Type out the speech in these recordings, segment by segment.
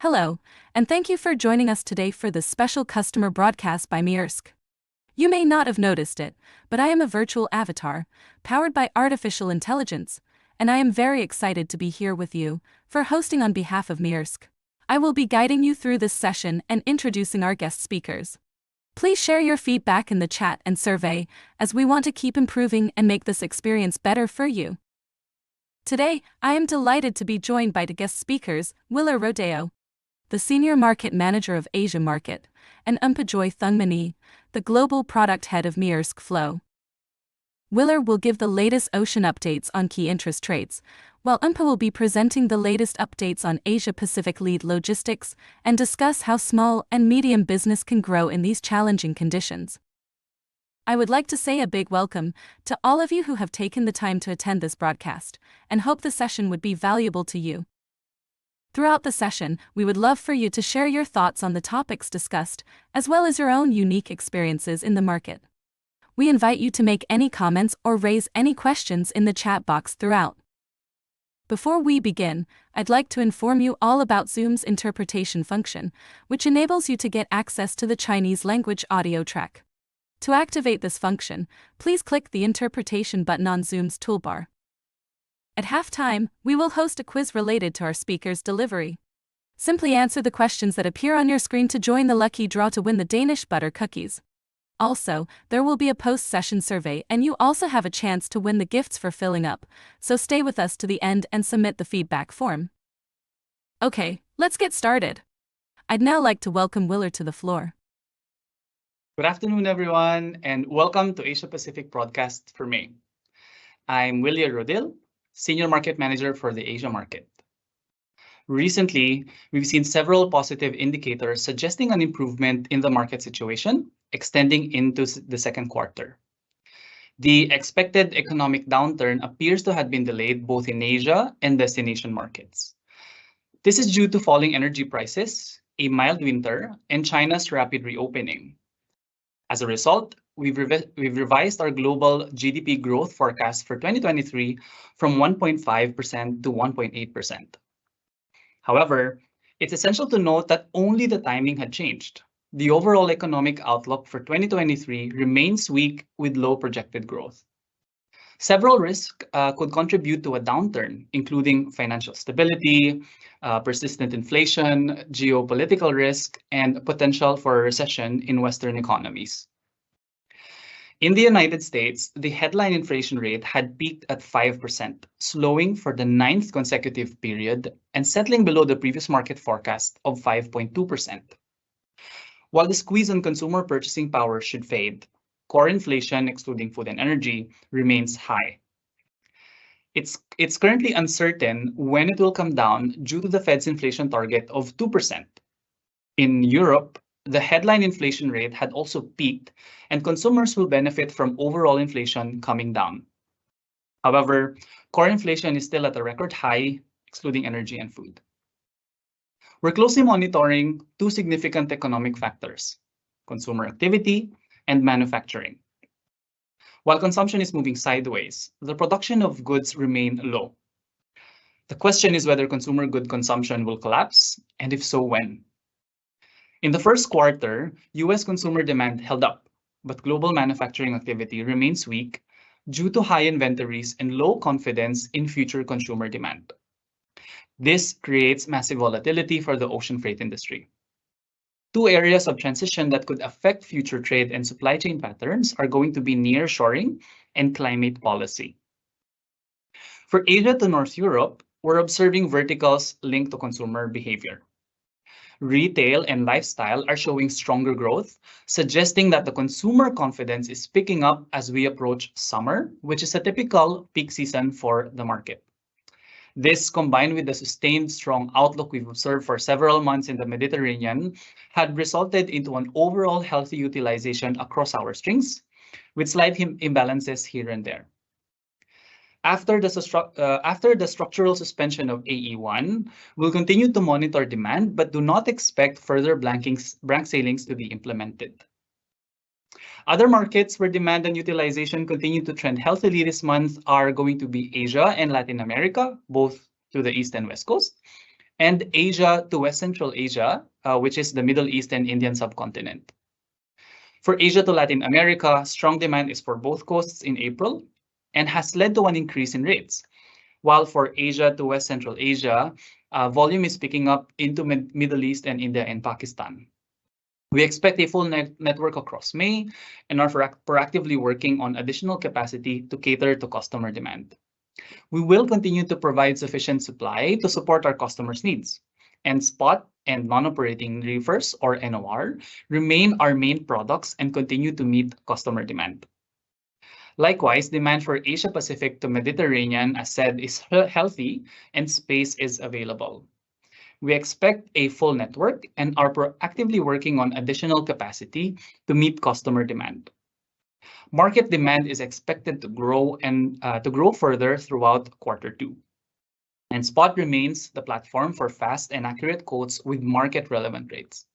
Hello, and thank you for joining us today for this special customer broadcast by Maersk. You may not have noticed it, but I am a virtual avatar, powered by artificial intelligence, and I am very excited to be here with you, for hosting on behalf of Maersk. I will be guiding you through this session and introducing our guest speakers. Please share your feedback in the chat and survey, as we want to keep improving and make this experience better for you. Today, I am delighted to be joined by the guest speakers, Wilyer Rodil, the Senior Market Manager of Asia Market, and Umpa Thungmanee, the Global Product Head of Maersk Flow. Wilyer will give the latest ocean updates on key interest trades, while Umpa will be presenting the latest updates on Asia-Pacific lead logistics and discuss how small and medium business can grow in these challenging conditions. I would like to say a big welcome to all of you who have taken the time to attend this broadcast, and hope the session would be valuable to you. Throughout the session, we would love for you to share your thoughts on the topics discussed, as well as your own unique experiences in the market. We invite you to make any comments or raise any questions in the chat box throughout. Before we begin, I'd like to inform you all about Zoom's interpretation function, which enables you to get access to the Chinese language audio track. To activate this function, please click the interpretation button on Zoom's toolbar. At halftime, we will host a quiz related to our speaker's delivery. Simply answer the questions that appear on your screen to join the lucky draw to win the Danish butter cookies. Also, there will be a post-session survey and you also have a chance to win the gifts for filling up, so stay with us to the end and submit the feedback form. Okay, let's get started. I'd now like to welcome Wilyer to the floor. Good afternoon, everyone, and welcome to Asia Pacific Broadcast for May. I'm Wilyer Rodil, Senior Market Manager for the Asia market. Recently, we've seen several positive indicators suggesting an improvement in the market situation, extending into the second quarter. The expected economic downturn appears to have been delayed both in Asia and destination markets. This is due to falling energy prices, a mild winter, and China's rapid reopening. As a result, we've revised our global GDP growth forecast for 2023 from 1.5% to 1.8%. However, it's essential to note that only the timing had changed. The overall economic outlook for 2023 remains weak with low projected growth. Several risks could contribute to a downturn, including financial stability, persistent inflation, geopolitical risk, and potential for a recession in Western economies. In the United States, the headline inflation rate had peaked at 5%, slowing for the 9th consecutive period and settling below the previous market forecast of 5.2%. While the squeeze on consumer purchasing power should fade, core inflation, excluding food and energy, remains high. It's currently uncertain when it will come down due to the Fed's inflation target of 2%. In Europe, the headline inflation rate had also peaked, and consumers will benefit from overall inflation coming down. However, core inflation is still at a record high, excluding energy and food. We're closely monitoring two significant economic factors: consumer activity and manufacturing. While consumption is moving sideways, the production of goods remain low. The question is whether consumer good consumption will collapse, and if so, when. In the first quarter, US consumer demand held up, but global manufacturing activity remains weak due to high inventories and low confidence in future consumer demand. This creates massive volatility for the ocean freight industry. Two areas of transition that could affect future trade and supply chain patterns are going to be nearshoring and climate policy. For Asia to North Europe, we're observing verticals linked to consumer behavior. Retail and lifestyle are showing stronger growth, suggesting that the consumer confidence is picking up as we approach summer, which is a typical peak season for the market. This, combined with the sustained strong outlook we've observed for several months in the Mediterranean, had resulted into an overall healthy utilization across our strings, with slight imbalances here and there. After the structural suspension of AE1, we'll continue to monitor demand, but do not expect further blank sailings to be implemented. Other markets where demand and utilization continue to trend healthily this month are going to be Asia and Latin America, both to the East and West Coast, and Asia to West Central Asia, which is the Middle East and Indian subcontinent. For Asia to Latin America, strong demand is for both coasts in April and has led to an increase in rates. While for Asia to West Central Asia, volume is picking up into Middle East and India and Pakistan. We expect a full network across May and are proactively working on additional capacity to cater to customer demand. We will continue to provide sufficient supply to support our customers' needs, and spot and non-operating reefers, or NOR, remain our main products and continue to meet customer demand. Likewise, demand for Asia Pacific to Mediterranean, as said, is healthy and space is available. We expect a full network and are proactively working on additional capacity to meet customer demand. Market demand is expected to grow further throughout Q2. And Spot remains the platform for fast and accurate quotes with market relevant rates.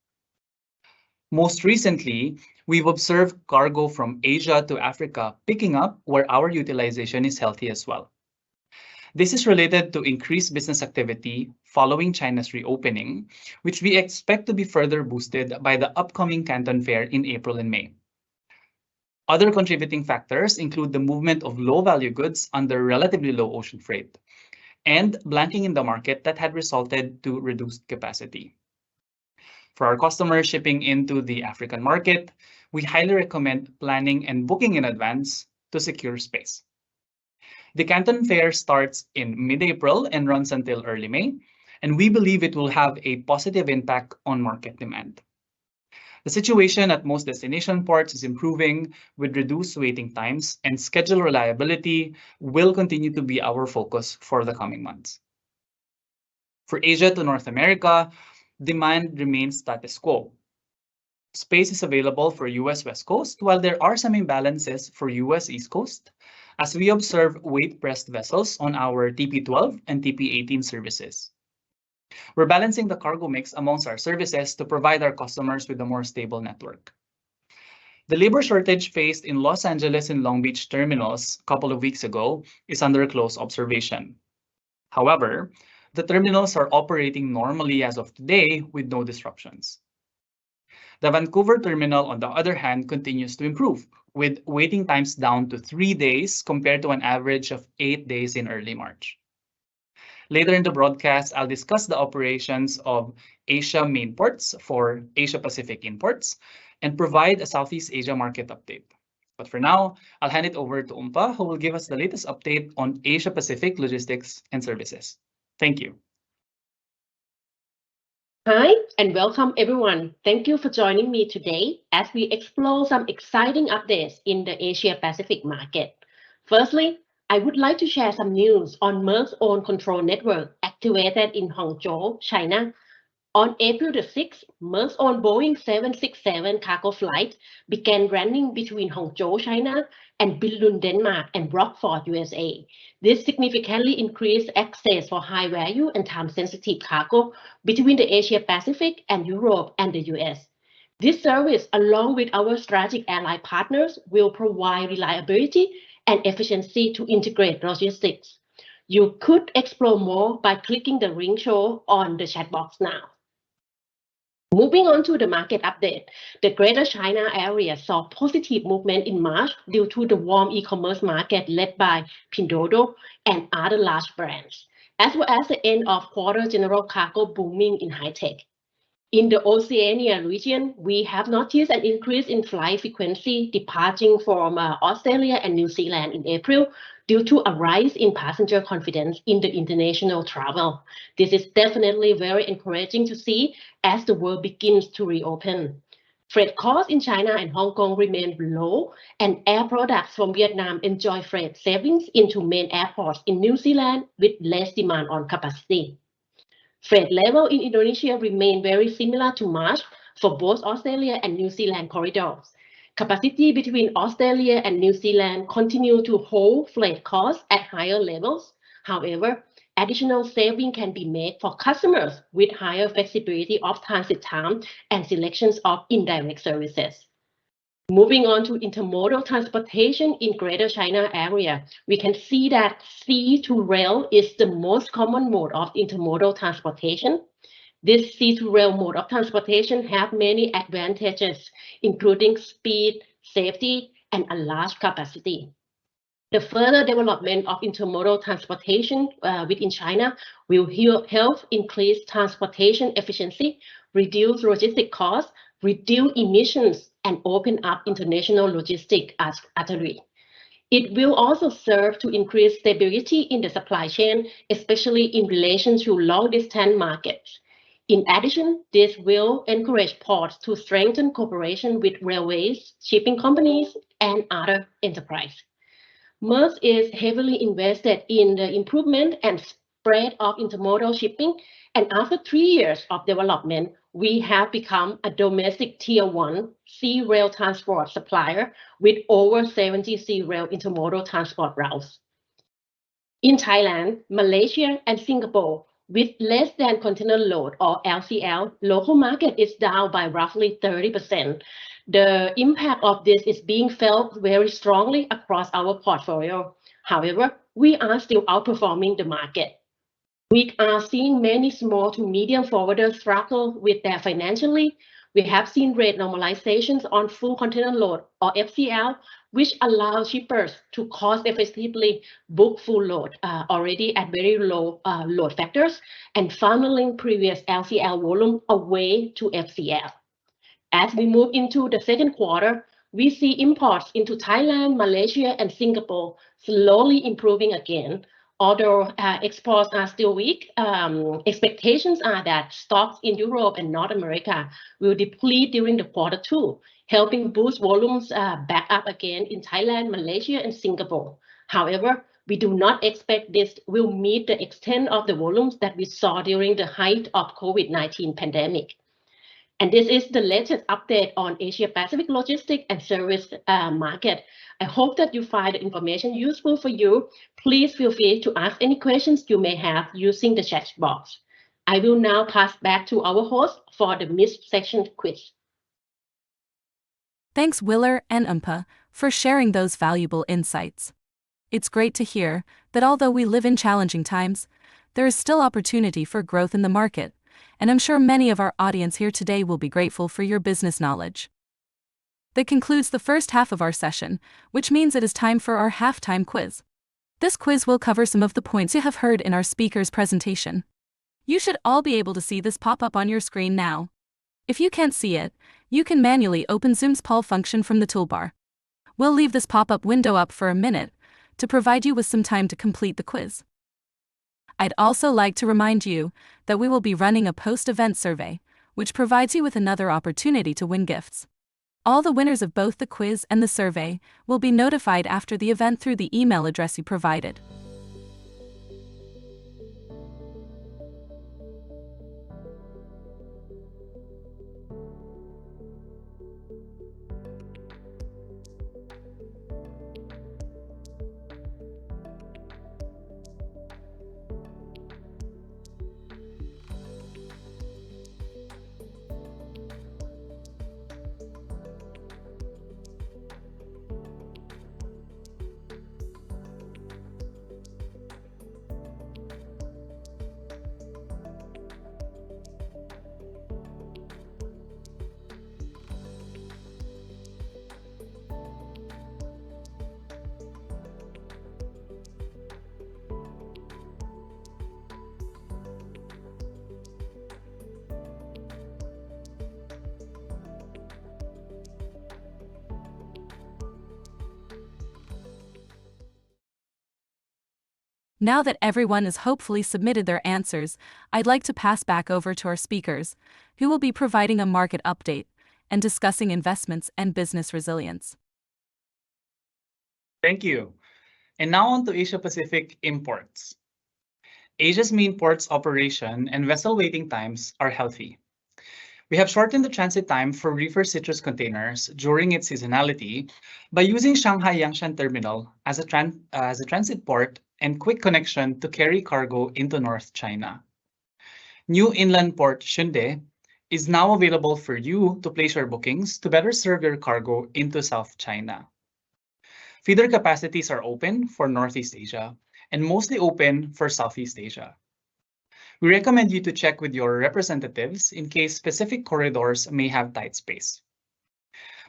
Most recently, we've observed cargo from Asia to Africa picking up where our utilization is healthy as well. This is related to increased business activity following China's reopening, which we expect to be further boosted by the upcoming Canton Fair in April and May. Other contributing factors include the movement of low-value goods under relatively low ocean freight and blanking in the market that had resulted to reduced capacity. For our customers shipping into the African market, we highly recommend planning and booking in advance to secure space. The Canton Fair starts in mid-April and runs until early May, and we believe it will have a positive impact on market demand. The situation at most destination ports is improving with reduced waiting times, and schedule reliability will continue to be our focus for the coming months. For Asia to North America, demand remains status quo. Space is available for US West Coast, while there are some imbalances for US East Coast, as we observe weight-pressed vessels on our TP12 and TP18 services. We're balancing the cargo mix amongst our services to provide our customers with a more stable network. The labor shortage faced in Los Angeles and Long Beach terminals a couple of weeks ago is under close observation. However, the terminals are operating normally as of today with no disruptions. The Vancouver terminal, on the other hand, continues to improve, with waiting times down to 3 days compared to an average of 8 days in early March. Later in the broadcast, I'll discuss the operations of Asia main ports for Asia Pacific imports and provide a Southeast Asia market update. But for now, I'll hand it over to Umpa, who will give us the latest update on Asia Pacific logistics and services. Thank you. Hi, and welcome everyone. Thank you for joining me today as we explore some exciting updates in the Asia Pacific market. Firstly, I would like to share some news on Maersk's own control network activated in Hangzhou, China. On April the 6th, Maersk's own Boeing 767 cargo flight began running between Hangzhou, China, and Billund, Denmark, and Rockford, USA. This significantly increased access for high-value and time-sensitive cargo between the Asia Pacific and Europe and the US. This service, along with our strategic ally partners, will provide reliability and efficiency to integrate logistics. You could explore more by clicking the link shown on the chat box now. Moving on to the market update, the Greater China area saw positive movement in March due to the warm e-commerce market led by Pinduoduo and other large brands, as well as the end of quarter general cargo booming in high-tech. In the Oceania region, we have noticed an increase in flight frequency departing from Australia and New Zealand in April due to a rise in passenger confidence in the international travel. This is definitely very encouraging to see as the world begins to reopen. Freight costs in China and Hong Kong remain low, and air products from Vietnam enjoy freight savings into main airports in New Zealand with less demand on capacity. Freight level in Indonesia remain very similar to March for both Australia and New Zealand corridors. Capacity between Australia and New Zealand continue to hold freight costs at higher levels. However, additional saving can be made for customers with higher flexibility of transit time and selections of indirect services. Moving on to intermodal transportation in Greater China area, we can see that sea to rail is the most common mode of intermodal transportation. This sea to rail mode of transportation have many advantages, including speed, safety, and a large capacity. The further development of intermodal transportation within China will help increase transportation efficiency, reduce logistic costs, reduce emissions, and open up international logistic artery. It will also serve to increase stability in the supply chain, especially in relation to long-distance markets. In addition, this will encourage ports to strengthen cooperation with railways, shipping companies, and other enterprises. Maersk is heavily invested in the improvement and spread of intermodal shipping, and after 3 years of development, we have become a domestic Tier 1 sea rail transport supplier with over 70 sea rail intermodal transport routes. In Thailand, Malaysia, and Singapore, with less than container load or LCL, local market is down by roughly 30%. The impact of this is being felt very strongly across our portfolio. However, we are still outperforming the market. We are seeing many small to medium forwarders struggle with their financially. We have seen rate normalizations on full container load or FCL, which allow shippers to cost effectively book full load already at very low load factors and funneling previous LCL volume away to FCL. As we move into the second quarter, we see imports into Thailand, Malaysia, and Singapore slowly improving again. Although exports are still weak, expectations are that stocks in Europe and North America will deplete during the quarter two, helping boost volumes back up again in Thailand, Malaysia, and Singapore. However, we do not expect this will meet the extent of the volumes that we saw during the height of COVID-19 pandemic. And this is the latest update on Asia Pacific logistics and service market. I hope that you find the information useful for you. Please feel free to ask any questions you may have using the chat box. I will now pass back to our host for the mid-section quiz. Thanks, Wilyer and Umpa, for sharing those valuable insights. It's great to hear that although we live in challenging times, there is still opportunity for growth in the market, and I'm sure many of our audience here today will be grateful for your business knowledge. That concludes the first half of our session, which means it is time for our halftime quiz. This quiz will cover some of the points you have heard in our speaker's presentation. You should all be able to see this pop up on your screen now. If you can't see it, you can manually open Zoom's poll function from the toolbar. We'll leave this pop-up window up for a minute to provide you with some time to complete the quiz. I'd also like to remind you that we will be running a post-event survey, which provides you with another opportunity to win gifts. All the winners of both the quiz and the survey will be notified after the event through the email address you provided. Now that everyone has hopefully submitted their answers, I'd like to pass back over to our speakers, who will be providing a market update and discussing investments and business resilience. Thank you. And now on to Asia Pacific imports. Asia's main ports operation and vessel waiting times are healthy. We have shortened the transit time for reefer citrus containers during its seasonality by using Shanghai Yangshan Terminal as a transit port and quick connection to carry cargo into North China. New inland port Shunde is now available for you to place your bookings to better serve your cargo into South China. Feeder capacities are open for Northeast Asia and mostly open for Southeast Asia. We recommend you to check with your representatives in case specific corridors may have tight space.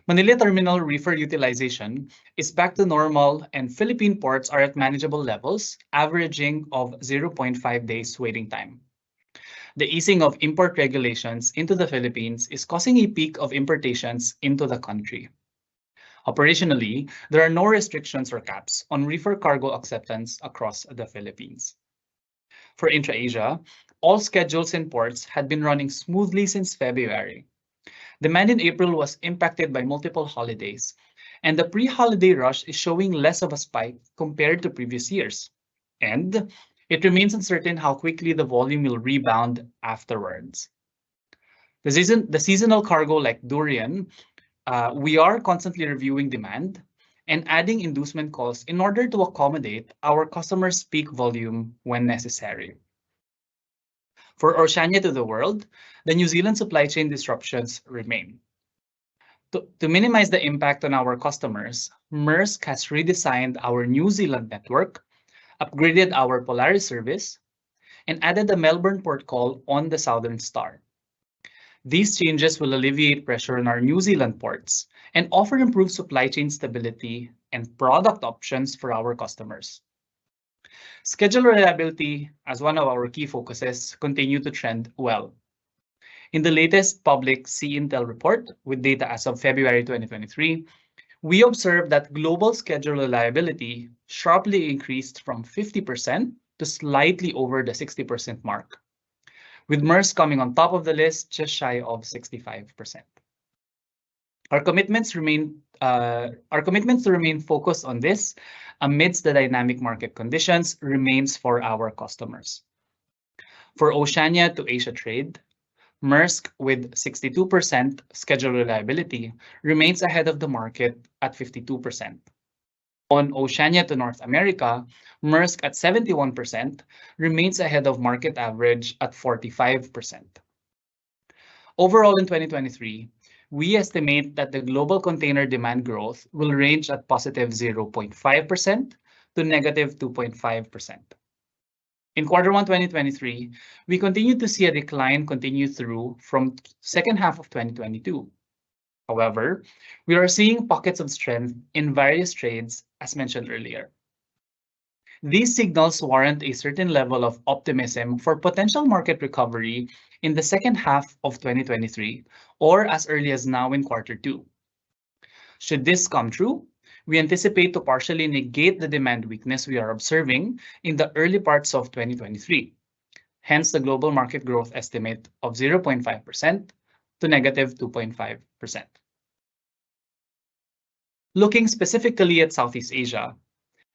Manila Terminal reefer utilization is back to normal and Philippine ports are at manageable levels, averaging of 0.5 days waiting time. The easing of import regulations into the Philippines is causing a peak of importations into the country. Operationally, there are no restrictions or caps on reefer cargo acceptance across the Philippines. For intra-Asia, all schedules in ports had been running smoothly since February. Demand in April was impacted by multiple holidays, and the pre-holiday rush is showing less of a spike compared to previous years. And it remains uncertain how quickly the volume will rebound afterwards. The seasonal cargo like durian, we are constantly reviewing demand and adding inducement calls in order to accommodate our customers' peak volume when necessary. For Oceania to the world, the New Zealand supply chain disruptions remain. To minimize the impact on our customers, Maersk has redesigned our New Zealand network, upgraded our Polaris service, and added the Melbourne port call on the Southern Star. These changes will alleviate pressure on our New Zealand ports and offer improved supply chain stability and product options for our customers. Schedule reliability, as one of our key focuses, continue to trend well. In the latest public Sea-Intel report with data as of February 2023, we observed that global schedule reliability sharply increased from 50% to slightly over the 60% mark, with Maersk coming on top of the list just shy of 65%. Our commitments to remain focused on this amidst the dynamic market conditions remains for our customers. For Oceania to Asia trade, Maersk with 62% schedule reliability remains ahead of the market at 52%. On Oceania to North America, Maersk at 71% remains ahead of market average at 45%. Overall in 2023, we estimate that the global container demand growth will range at positive 0.5% to negative 2.5%. In Q1 2023, we continue to see a decline continue through from second half of 2022. However, we are seeing pockets of strength in various trades, as mentioned earlier. These signals warrant a certain level of optimism for potential market recovery in the second half of 2023, or as early as now in Q2. Should this come true, we anticipate to partially negate the demand weakness we are observing in the early parts of 2023. Hence the global market growth estimate of 0.5% to negative 2.5%. Looking specifically at Southeast Asia,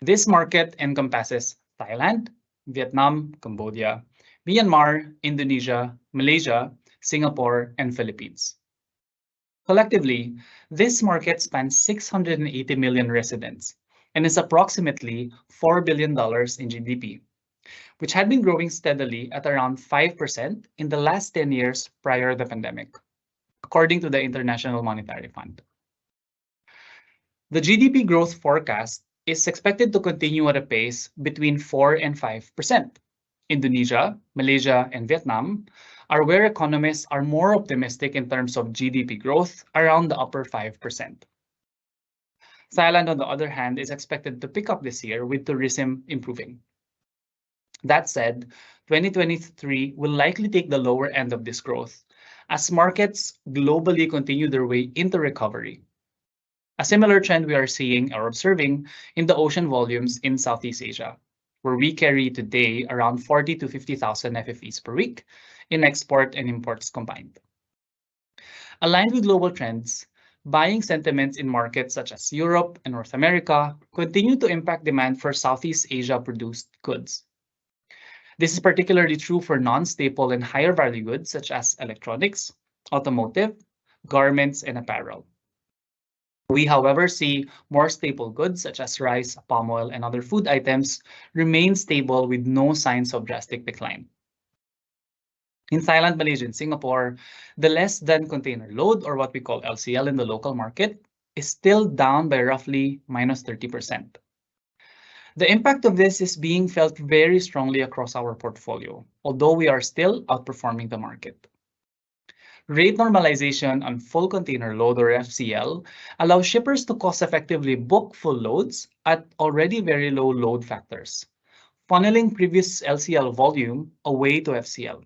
this market encompasses Thailand, Vietnam, Cambodia, Myanmar, Indonesia, Malaysia, Singapore, and Philippines. Collectively, this market spans 680 million residents and is approximately $4 billion in GDP, which had been growing steadily at around 5% in the last 10 years prior to the pandemic, according to the International Monetary Fund. The GDP growth forecast is expected to continue at a pace between 4 and 5%. Indonesia, Malaysia, and Vietnam are where economists are more optimistic in terms of GDP growth around the upper 5%. Thailand, on the other hand, is expected to pick up this year with tourism improving. That said, 2023 will likely take the lower end of this growth as markets globally continue their way into recovery. A similar trend we are seeing or observing in the ocean volumes in Southeast Asia, where we carry today around 40 to 50,000 FFEs per week in export and imports combined. Aligned with global trends, buying sentiments in markets such as Europe and North America continue to impact demand for Southeast Asia-produced goods. This is particularly true for non-staple and higher value goods such as electronics, automotive, garments, and apparel. We, however, see more staple goods such as rice, palm oil, and other food items remain stable with no signs of drastic decline. In Thailand, Malaysia, and Singapore, the less than container load, or what we call LCL in the local market, is still down by roughly minus 30%. The impact of this is being felt very strongly across our portfolio, although we are still outperforming the market. Rate normalization on full container load, or FCL, allows shippers to cost-effectively book full loads at already very low load factors, funneling previous LCL volume away to FCL.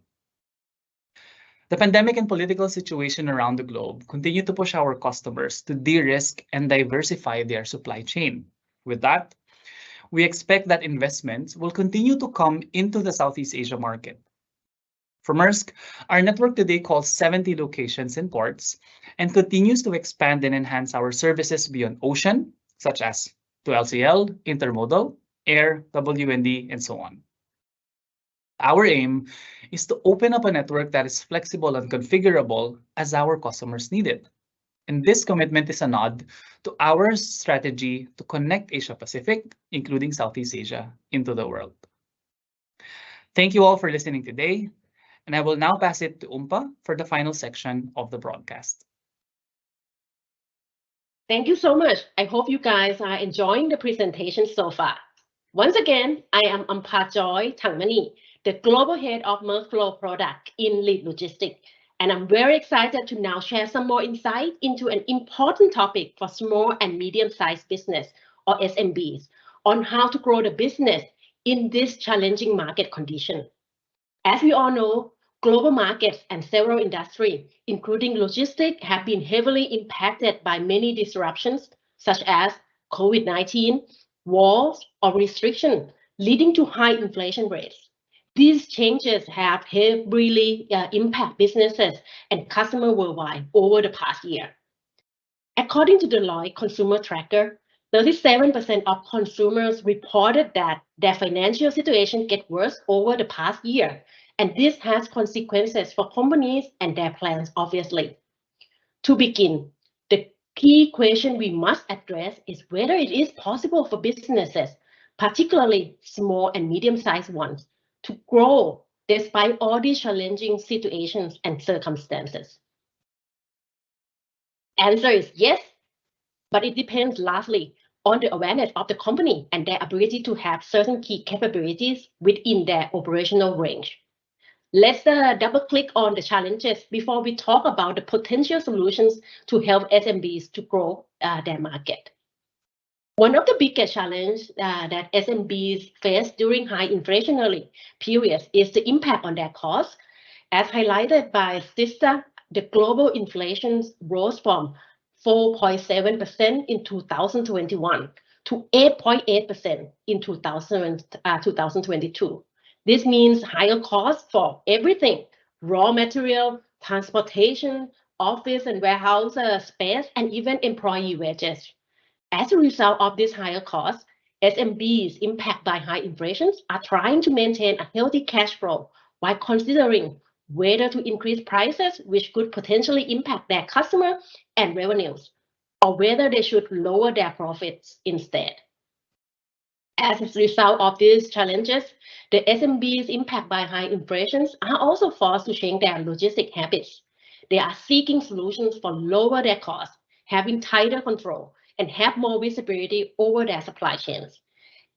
The pandemic and political situation around the globe continue to push our customers to de-risk and diversify their supply chain. With that, we expect that investments will continue to come into the Southeast Asia market. For Maersk, our network today calls 70 locations in ports and continues to expand and enhance our services beyond ocean, such as to LCL, intermodal, air, WND, and so on. Our aim is to open up a network that is flexible and configurable as our customers need it. And this commitment is a nod to our strategy to connect Asia Pacific, including Southeast Asia, into the world. Thank you all for listening today, and I will now pass it to Umpa for the final section of the broadcast. Thank you so much. I hope you guys are enjoying the presentation so far. Once again, I am Umpa Thungmanee, the Global Head of Maersk Flow Product in Lead Logistics. And I'm very excited to now share some more insight into an important topic for small and medium-sized business, or SMBs, on how to grow the business in this challenging market condition. As we all know, global markets and several industries, including logistics, have been heavily impacted by many disruptions, such as COVID-19, wars, or restrictions, leading to high inflation rates. These changes have heavily impacted businesses and customers worldwide over the past year. According to the Deloitte Consumer Tracker, 37% of consumers reported that their financial situation gets worse over the past year, and this has consequences for companies and their plans, obviously. To begin, the key question we must address is whether it is possible for businesses, particularly small and medium-sized ones, to grow despite all these challenging situations and circumstances. Answer is yes, but it depends largely on the awareness of the company and their ability to have certain key capabilities within their operational range. Let's double click on the challenges before we talk about the potential solutions to help SMBs to grow their market. One of the biggest challenges that SMBs face during high inflationary periods is the impact on their costs. As highlighted by Statista, the global inflation rose from 4.7% in 2021 to 8.8% in 2022. This means higher costs for everything: raw material, transportation, office and warehouse space, and even employee wages. As a result of these higher costs, SMBs impacted by high inflation are trying to maintain a healthy cash flow while considering whether to increase prices, which could potentially impact their customer and revenues, or whether they should lower their profits instead. As a result of these challenges, the SMBs impacted by high inflation are also forced to change their logistic habits. They are seeking solutions for lower their costs, having tighter control, and have more visibility over their supply chains.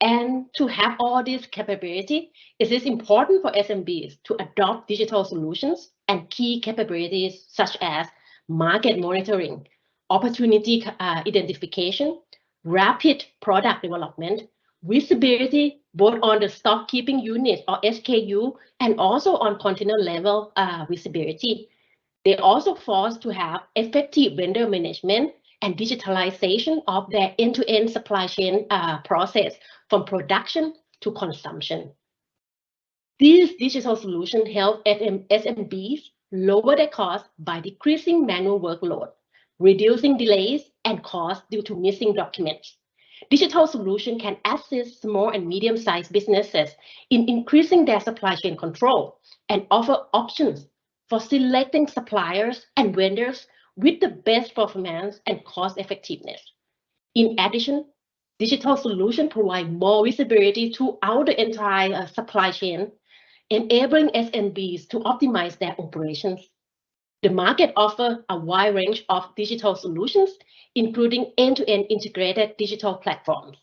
And to have all this capability, it is important for SMBs to adopt digital solutions and key capabilities such as market monitoring, opportunity identification, rapid product development, visibility both on the stock keeping unit or SKU and also on container level visibility. They also forced to have effective vendor management and digitalization of their end-to-end supply chain process from production to consumption. These digital solutions help SMBs lower their costs by decreasing manual workload, reducing delays and costs due to missing documents. Digital solutions can assist small and medium-sized businesses in increasing their supply chain control and offer options for selecting suppliers and vendors with the best performance and cost effectiveness. In addition, digital solutions provide more visibility throughout the entire supply chain, enabling SMBs to optimize their operations. The market offers a wide range of digital solutions, including end-to-end integrated digital platforms.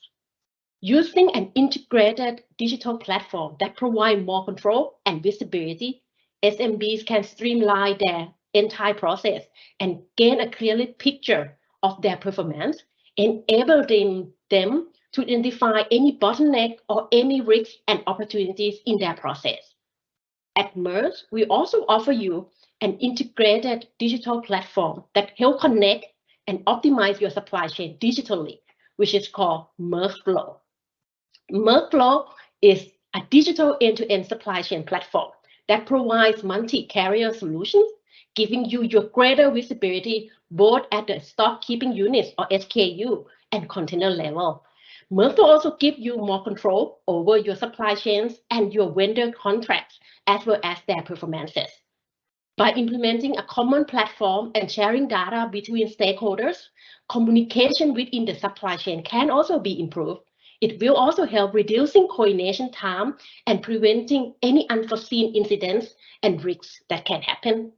Using an integrated digital platform that provides more control and visibility, SMBs can streamline their entire process and gain a clear picture of their performance, enabling them to identify any bottleneck or any risks and opportunities in their process. At Maersk, we also offer you an integrated digital platform that helps connect and optimize your supply chain digitally, which is called Maersk Flow. Maersk Flow is a digital end-to-end supply chain platform that provides multi-carrier solutions, giving you your greater visibility both at the stock keeping units or SKU and container level. Maersk Flow also gives you more control over your supply chains and your vendor contracts, as well as their performances. By implementing a common platform and sharing data between stakeholders, communication within the supply chain can also be improved. It will also help reducing coordination time and preventing any unforeseen incidents and risks that can happen.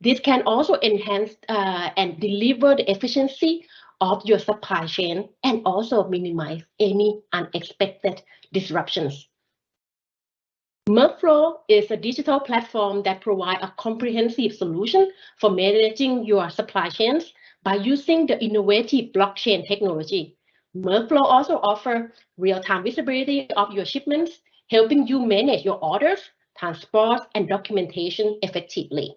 This can also enhance and deliver the efficiency of your supply chain and also minimize any unexpected disruptions. Maersk Flow is a digital platform that provides a comprehensive solution for managing your supply chains by using the innovative blockchain technology. Maersk Flow also offers real-time visibility of your shipments, helping you manage your orders, transport, and documentation effectively.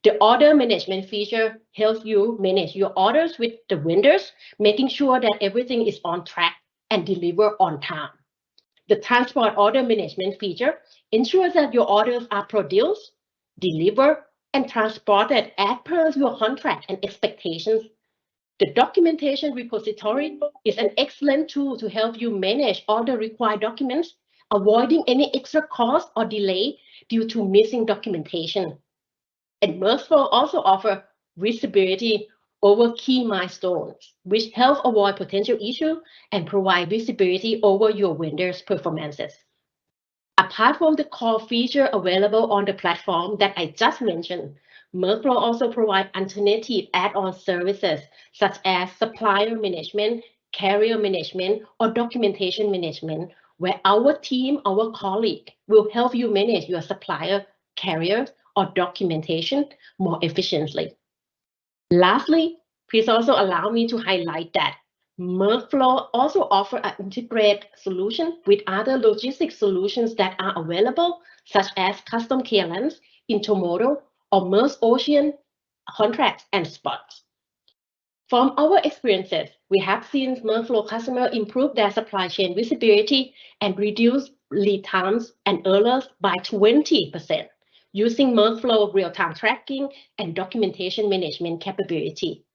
The order management feature helps you manage your orders with the vendors, making sure that everything is on track and delivered on time. The transport order management feature ensures that your orders are produced, delivered, and transported as per your contract and expectations. The documentation repository is an excellent tool to help you manage all the required documents, avoiding any extra cost or delay due to missing documentation. And Maersk Flow also offers visibility over key milestones, which helps avoid potential issues and provide visibility over your vendors' performances. Apart from the core feature available on the platform that I just mentioned, Maersk Flow also provides alternative add-on services such as supplier management, carrier management, or documentation management, where our team, our colleague, will help you manage your supplier, carrier, or documentation more efficiently. Lastly, please also allow me to highlight that Maersk Flow also offers an integrated solution with other logistics solutions that are available, such as custom clearance, intermodal, or Maersk Ocean contracts and spots. From our experiences, we have seen Maersk Flow customers improve their supply chain visibility and reduce lead times and errors by 20%. Using Maersk Flow real-time tracking and documentation management capability.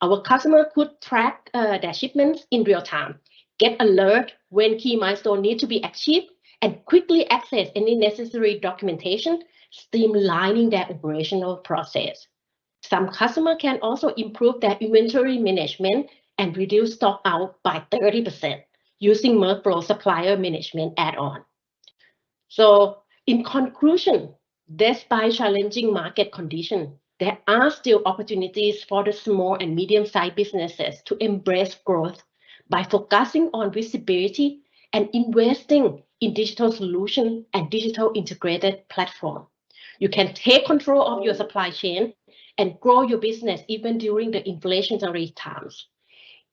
Our customers could track their shipments in real time, get alert when key milestones need to be achieved, and quickly access any necessary documentation, streamlining their operational process. Some customers can also improve their inventory management and reduce stock out by 30% using Maersk Flow supplier management add-on. So in conclusion, despite challenging market conditions, there are still opportunities for the small and medium-sized businesses to embrace growth by focusing on visibility and investing in digital solutions and digital integrated platform. You can take control of your supply chain and grow your business even during the inflationary times.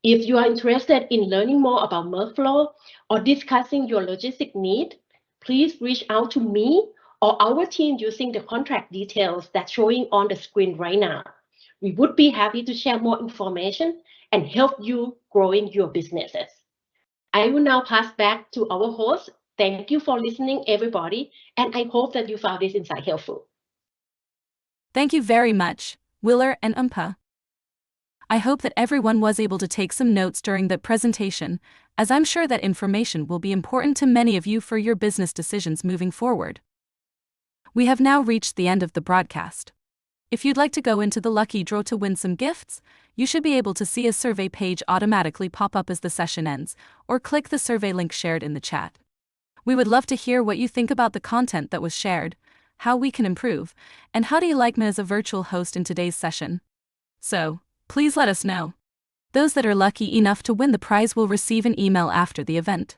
If you are interested in learning more about Maersk Flow or discussing your logistic need, please reach out to me or our team using the contact details that's showing on the screen right now. We would be happy to share more information and help you growing your businesses. I will now pass back to our host. Thank you for listening, everybody, and I hope that you found this insight helpful. Thank you very much, Wilyer and Umpa. I hope that everyone was able to take some notes during the presentation, as I'm sure that information will be important to many of you for your business decisions moving forward. We have now reached the end of the broadcast. If you'd like to go into the lucky draw to win some gifts, you should be able to see a survey page automatically pop up as the session ends, or click the survey link shared in the chat. We would love to hear what you think about the content that was shared, how we can improve, and how do you like me as a virtual host in today's session. So, please let us know. Those that are lucky enough to win the prize will receive an email after the event.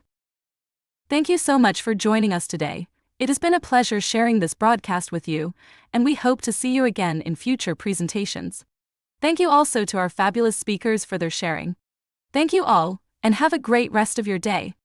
Thank you so much for joining us today. It has been a pleasure sharing this broadcast with you, and we hope to see you again in future presentations. Thank you also to our fabulous speakers for their sharing. Thank you all, and have a great rest of your day.